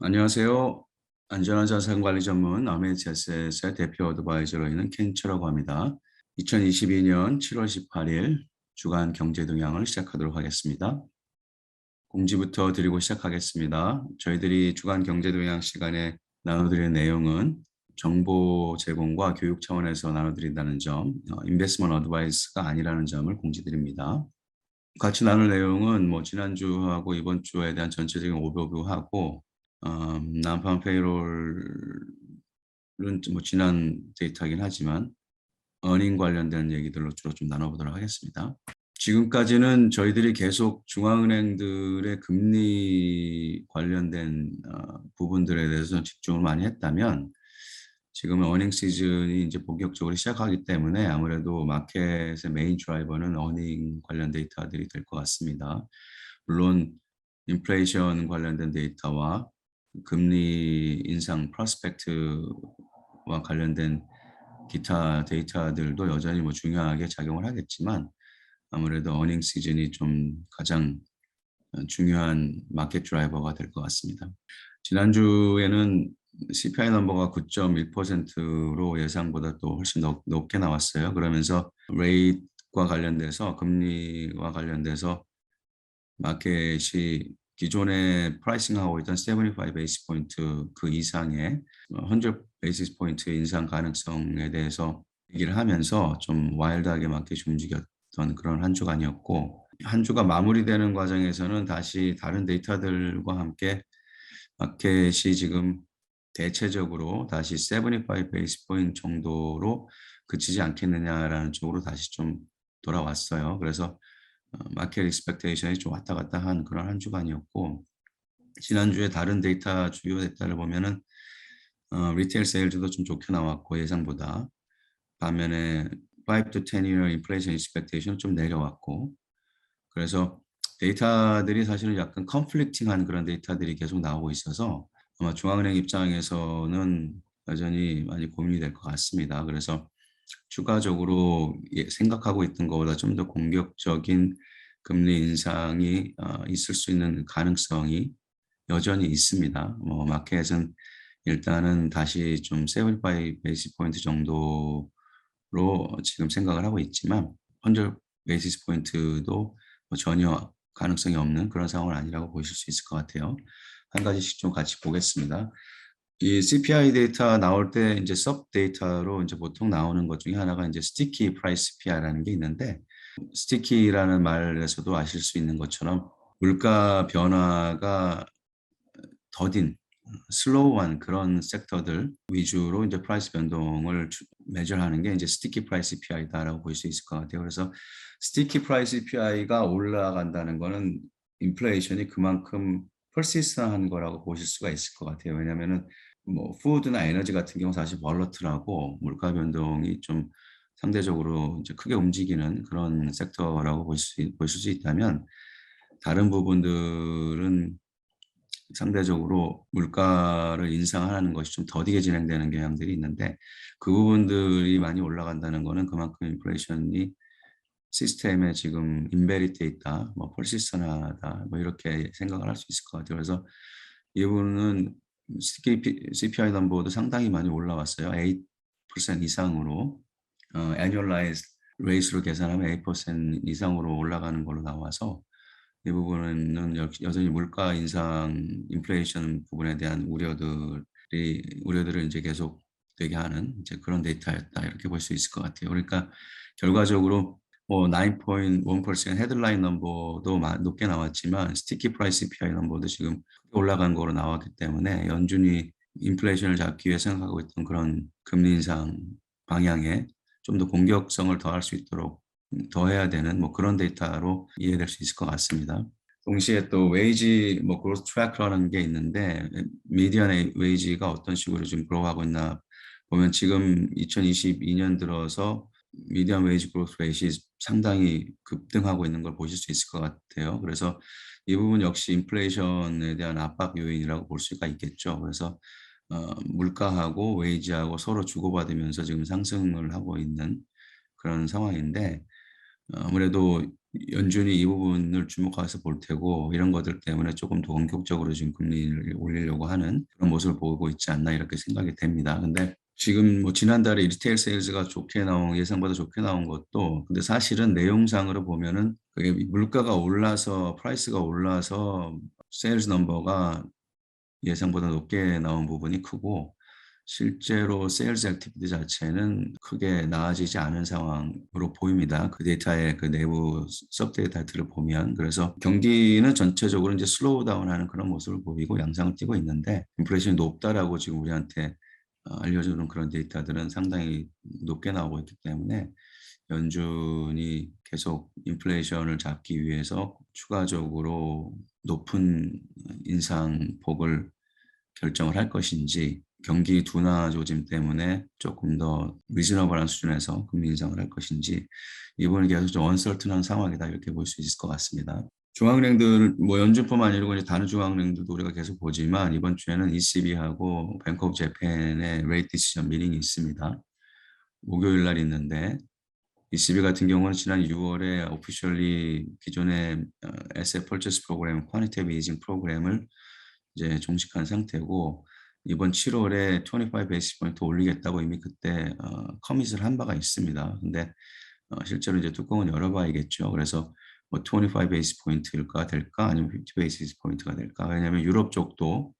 안녕하세요. 안전한 자산관리 전문 아메리카스의 대표 어드바이저로 있는 켄츠라고 합니다. 2022년 7월 18일 주간 경제 동향을 시작하도록 하겠습니다. 공지부터 드리고 시작하겠습니다. 저희들이 주간 경제 동향 시간에 나눠드리는 내용은 정보 제공과 교육 차원에서 나눠드린다는 점, 인베스트먼트 어드바이스가 아니라는 점을 공지드립니다. 같이 나눌 내용은 지난주하고 이번 주에 대한 전체적인 오버뷰하고 난방 페이롤은 지난 데이터이긴 하지만 어닝 관련된 얘기들로 주로 좀 나눠보도록 하겠습니다. 지금까지는 저희들이 계속 중앙은행들의 금리 관련된 부분들에 대해서 집중을 많이 했다면 지금은 어닝 시즌이 이제 본격적으로 시작하기 때문에 아무래도 마켓의 메인 드라이버는 어닝 관련 데이터들이 될 것 같습니다. 물론 인플레이션 관련된 데이터와 금리 인상 프로스펙트와 관련된 기타 데이터들도 여전히 중요하게 작용을 하겠지만 아무래도 어닝 시즌이 좀 가장 중요한 마켓 드라이버가 될 것 같습니다. 지난주에는 CPI 넘버가 9.1%로 예상보다 또 훨씬 높게 나왔어요. 그러면서 레이트과 관련돼서 금리와 관련돼서 마켓이 기존에 프라이싱하고 있던 75 베이스 포인트 그 이상의 100 베이스 포인트 인상 가능성에 대해서 얘기를 하면서 좀 와일드하게 마켓이 움직였던 그런 한 주간이었고, 한 주가 마무리되는 과정에서는 다시 다른 데이터들과 함께 마켓이 지금 대체적으로 다시 75 베이스 포인트 정도로 그치지 않겠느냐라는 쪽으로 다시 좀 돌아왔어요. 그래서 마켓 익스펙테이션이 좀 왔다 갔다 한 그런 한 주간이었고, 지난주에 다른 데이터 주요 데이터를 보면은 리테일 세일즈도 좀 좋게 나왔고 예상보다, 반면에 5 to 10year inflation expectation 좀 내려왔고, 그래서 데이터들이 사실은 약간 컨플릭팅한 그런 데이터들이 계속 나오고 있어서 아마 중앙은행 입장에서는 여전히 많이 고민이 될 것 같습니다. 그래서 추가적으로 생각하고 있던 것보다 좀 더 공격적인 금리 인상이 있을 수 있는 가능성이 여전히 있습니다. 마켓은 일단은 다시 좀 75 베이스 포인트 정도로 지금 생각을 하고 있지만 100 베이스 포인트도 전혀 가능성이 없는 그런 상황은 아니라고 보실 수 있을 것 같아요. 한 가지씩 좀 같이 보겠습니다. 이 CPI 데이터 나올 때 이제 섭 데이터로 이제 보통 나오는 것 중에 하나가 이제 스티키 프라이스 CPI라는 게 있는데, 스티키라는 말에서도 아실 수 있는 것처럼 물가 변화가 더딘 슬로우한 그런 섹터들 위주로 이제 프라이스 변동을 매절하는 게 이제 스티키 프라이스 CPI다라고 볼 수 있을 것 같아요. 그래서 스티키 프라이스 CPI가 올라간다는 거는 인플레이션이 그만큼 퍼시스트한 거라고 보실 수가 있을 것 같아요. 왜냐하면은 푸드나 에너지 같은 경우 사실 벌러틀하고 물가 변동이 좀 상대적으로 이제 크게 움직이는 그런 섹터라고 보실 수 있다면, 다른 부분들은 상대적으로 물가를 인상하는 것이 좀 더디게 진행되는 경향들이 있는데, 그 부분들이 많이 올라간다는 거는 그만큼 인플레이션이 시스템에 지금 인베리트돼 있다, 퍼시스턴하다, 이렇게 생각을 할 수 있을 것 같아요. 그래서 이 부분은 CPI 넘버도 상당히 많이 올라왔어요. 8% 이상으로, annualized rate로 계산하면 8% 이상으로 올라가는 걸로 나와서 이 부분은 여전히 물가 인상, 인플레이션 부분에 대한 우려들을 이제 계속 되게 하는 이제 그런 데이터였다, 이렇게 볼 수 있을 것 같아요. 그러니까 결과적으로 9.1% 헤드라인 넘버도 높게 나왔지만 스티키 프라이스 CPI 넘버도 지금 올라간 거로 나왔기 때문에 연준이 인플레이션을 잡기 위해 생각하고 있던 그런 금리 인상 방향에 좀 더 공격성을 더할 수 있도록 더해야 되는 그런 데이터로 이해될 수 있을 것 같습니다. 동시에 또 웨이지 그로스 트래커라는 게 있는데, 미디안 웨이지가 어떤 식으로 지금 그로우하고 있나 보면 지금 2022년 들어서 미디안 웨이지 그로스 레이트이 상당히 급등하고 있는 걸 보실 수 있을 것 같아요. 그래서 이 부분 역시 인플레이션에 대한 압박 요인이라고 볼 수가 있겠죠. 그래서 물가하고 웨이지하고 서로 주고받으면서 지금 상승을 하고 있는 그런 상황인데, 아무래도 연준이 이 부분을 주목해서 볼 테고 이런 것들 때문에 조금 더 공격적으로 지금 금리를 올리려고 하는 그런 모습을 보이고 있지 않나 이렇게 생각이 됩니다. 근데 지금 뭐 지난달에 리테일 세일즈가 좋게 나온 예상보다 좋게 나온 것도 근데 사실은 내용상으로 보면은 그게 물가가 올라서 프라이스가 올라서 세일즈 넘버가 예상보다 높게 나온 부분이 크고 실제로 세일즈 액티비티 자체는 크게 나아지지 않은 상황으로 보입니다. 그 데이터의 그 내부 서브데이터를 보면. 그래서 경기는 전체적으로 이제 슬로우 다운하는 그런 모습을 보이고 양상을 띠고 있는데 인플레이션이 높다라고 지금 우리한테 알려주는 그런 데이터들은 상당히 높게 나오고 있기 때문에 연준이 계속 인플레이션을 잡기 위해서 추가적으로 높은 인상폭을 결정을 할 것인지 경기 둔화 조짐 때문에 조금 더 리즈너블한 수준에서 금리 인상을 할 것인지 이 부분이 계속 좀 언설튼한 상황이다 이렇게 볼 수 있을 것 같습니다. 중앙은행들 뭐 연준뿐만 아니고 이제 다른 중앙은행들도 우리가 계속 보지만 이번 주에는 ECB하고 뱅크 오브 재팬의 레이트 디시전 미팅이 있습니다. 목요일 날 있는데 ECB 같은 경우는 지난 6월에 오피셜리 기존의 에셋 퍼체스 프로그램, 쿼니테이티브 이징 프로그램을 이제 종식한 상태고 이번 7월에 25 베이스 포인트 올리겠다고 이미 그때 커밋을 한 바가 있습니다. 근데 실제로 이제 뚜껑은 열어봐야겠죠. 그래서 뭐 25 베이스 포인트일까 될까 아니면 50 베이스 포인트가 될까? 왜냐하면 유럽 쪽도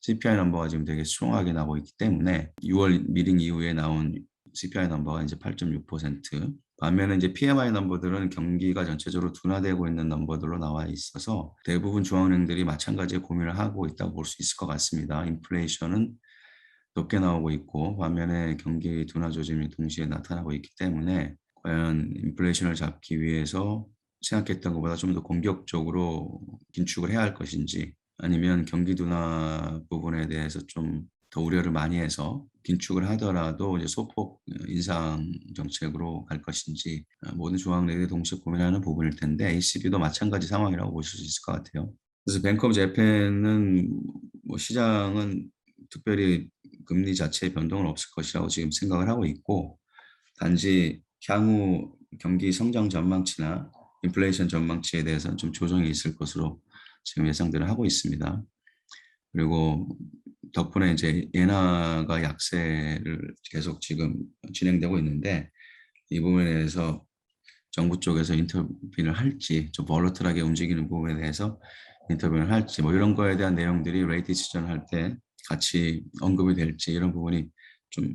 CPI 넘버가 지금 되게 스트롱하게 나오고 있기 때문에 6월 미팅 이후에 나온 CPI 넘버가 이제 8.6%. 반면에 이제 PMI 넘버들은 경기가 전체적으로 둔화되고 있는 넘버들로 나와 있어서 대부분 중앙은행들이 마찬가지의 고민을 하고 있다고 볼 수 있을 것 같습니다. 인플레이션은 높게 나오고 있고 반면에 경기 둔화 조짐이 동시에 나타나고 있기 때문에 과연 인플레이션을 잡기 위해서 생각했던 것보다 좀 더 공격적으로 긴축을 해야 할 것인지 아니면 경기 둔화 부분에 대해서 좀 더 우려를 많이 해서 긴축을 하더라도 이제 소폭 인상 정책으로 갈 것인지 모든 중앙은행들이 동시에 고민하는 부분일 텐데 ECB도 마찬가지 상황이라고 보실 수 있을 것 같아요. 그래서 뱅크 오브 재팬은 뭐 시장은 특별히 금리 자체의 변동은 없을 것이라고 지금 생각을 하고 있고 단지 향후 경기 성장 전망치나 인플레이션 전망치에 대해서는 좀 조정이 있을 것으로 지금 예상들을 하고 있습니다. 그리고 덕분에 이제 엔화가 약세를 계속 지금 진행되고 있는데 이 부분에 대해서 정부 쪽에서 인터뷰를 할지 좀 볼러틀하게 움직이는 부분에 대해서 인터뷰를 할지 뭐 이런 거에 대한 내용들이 레이트 디시전 할 때 같이 언급이 될지 이런 부분이 좀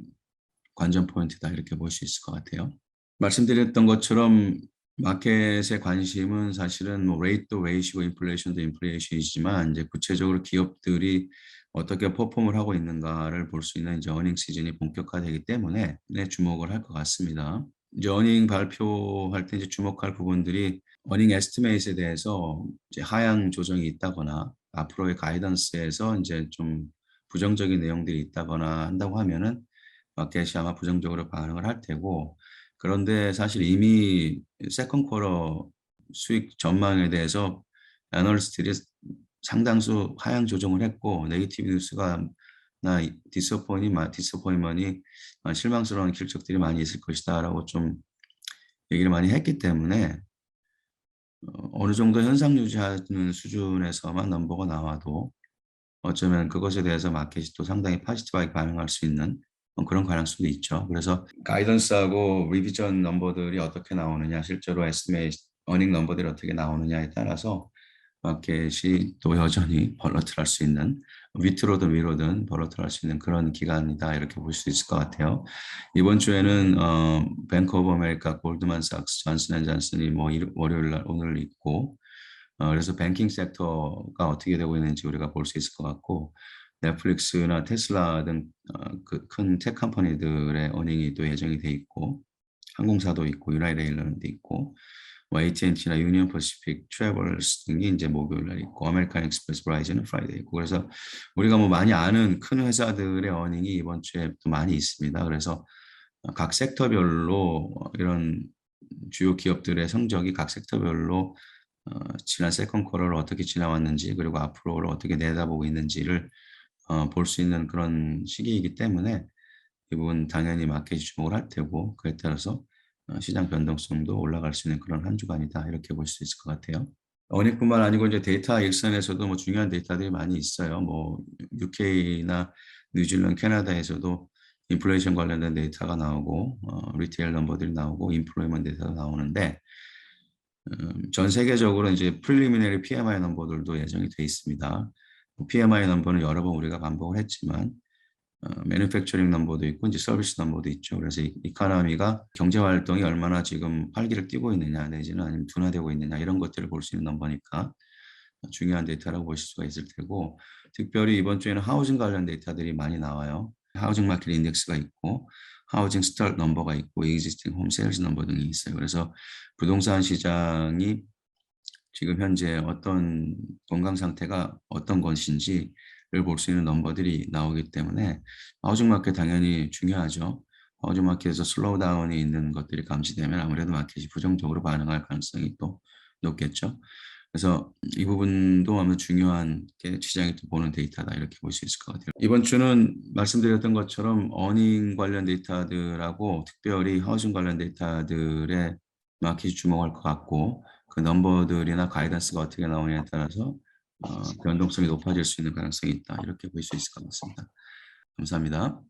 관전 포인트다 이렇게 볼 수 있을 것 같아요. 말씀드렸던 것처럼 마켓의 관심은 사실은 뭐 레이트도 레이시고 인플레이션도 인플레이션이지만 이제 구체적으로 기업들이 어떻게 퍼폼을 하고 있는가를 볼 수 있는 이제 어닝 시즌이 본격화되기 때문에 주목을 할 것 같습니다. 이제 어닝 발표할 때 이제 주목할 부분들이 어닝 에스티메이트에 대해서 이제 하향 조정이 있다거나 앞으로의 가이던스에서 이제 좀 부정적인 내용들이 있다거나 한다고 하면은 마켓이 아마 부정적으로 반응을 할 테고 그런데 사실 이미 세컨 쿼터 수익 전망에 대해서 애널리스트들이 상당수 하향 조정을 했고 네거티브 뉴스가 나 디스어포인먼이 실망스러운 실적들이 많이 있을 것이다라고 좀 얘기를 많이 했기 때문에 어느 정도 현상 유지하는 수준에서만 넘버가 나와도 어쩌면 그것에 대해서 마켓이 또 상당히 포지티브하게 반응할 수 있는 그런 가능성도 있죠. 그래서 가이던스하고 리비전 넘버들이 어떻게 나오느냐, 실제로 에스티메이트 어닝 넘버들이 어떻게 나오느냐에 따라서 마켓이 또 여전히 벌러틀할 수 있는 밑으로든 위로든 벌러틀할 수 있는 그런 기간이다 이렇게 볼 수 있을 것 같아요. 이번 주에는 뱅크 오브 아메리카, 골드만삭스, 존슨앤존슨이 뭐 월요일 날 오늘 있고 그래서 뱅킹 섹터가 어떻게 되고 있는지 우리가 볼 수 있을 것 같고 넷플릭스나 테슬라 등 그 큰 테크 컴퍼니들의 어닝이 또 예정이 돼 있고 항공사도 있고 유나이티드 에일리언도 있고 뭐 AT&T나 유니온 퍼시픽 트래블스 등이 이제 목요일 날 있고 아메리칸 익스프레스 브라이즈는 프라이데이 있고 그래서 우리가 뭐 많이 아는 큰 회사들의 어닝이 이번 주에 또 많이 있습니다. 그래서 각 섹터별로 이런 주요 기업들의 성적이 각 섹터별로 지난 세컨 쿼터를 어떻게 지나왔는지 그리고 앞으로를 어떻게 내다보고 있는지를 볼 수 있는 그런 시기이기 때문에 이 부분 당연히 마켓이 주목을 할 테고 그에 따라서 시장 변동성도 올라갈 수 있는 그런 한 주간이다. 이렇게 볼 수 있을 것 같아요. 어닝뿐만 아니고 이제 데이터 일선에서도 뭐 중요한 데이터들이 많이 있어요. 뭐 UK나 뉴질랜드, 캐나다에서도 인플레이션 관련된 데이터가 나오고 리테일 넘버들이 나오고 인플로이먼트 데이터가 나오는데 전 세계적으로 이제 프리리미너리 PMI 넘버들도 예정이 돼 있습니다. PMI 넘버는 여러 번 우리가 반복을 했지만 매니팩처링 넘버도 있고 이제 서비스 넘버도 있죠. 그래서 이코노미가 경제 활동이 얼마나 지금 활기를 띠고 있느냐 내지는 아니면 둔화되고 있느냐 이런 것들을 볼 수 있는 넘버니까 중요한 데이터라고 보실 수가 있을 테고, 특별히 이번 주에는 하우징 관련 데이터들이 많이 나와요. 하우징 마켓 인덱스가 있고 하우징 스타트 넘버가 있고 existing home sales 넘버 등이 있어요. 그래서 부동산 시장이 지금 현재 어떤 건강 상태가 어떤 것인지를 볼 수 있는 넘버들이 나오기 때문에 하우징 마켓 당연히 중요하죠. 하우징 마켓에서 슬로우 다운이 있는 것들이 감지되면 아무래도 마켓이 부정적으로 반응할 가능성이 또 높겠죠. 그래서 이 부분도 아마 중요한 게 시장이 또 보는 데이터다 이렇게 볼 수 있을 것 같아요. 이번 주는 말씀드렸던 것처럼 어닝 관련 데이터들하고 특별히 하우징 관련 데이터들에 마켓이 주목할 것 같고, 그 넘버들이나 가이던스가 어떻게 나오냐에 따라서 변동성이 높아질 수 있는 가능성이 있다 이렇게 볼 수 있을 것 같습니다. 감사합니다.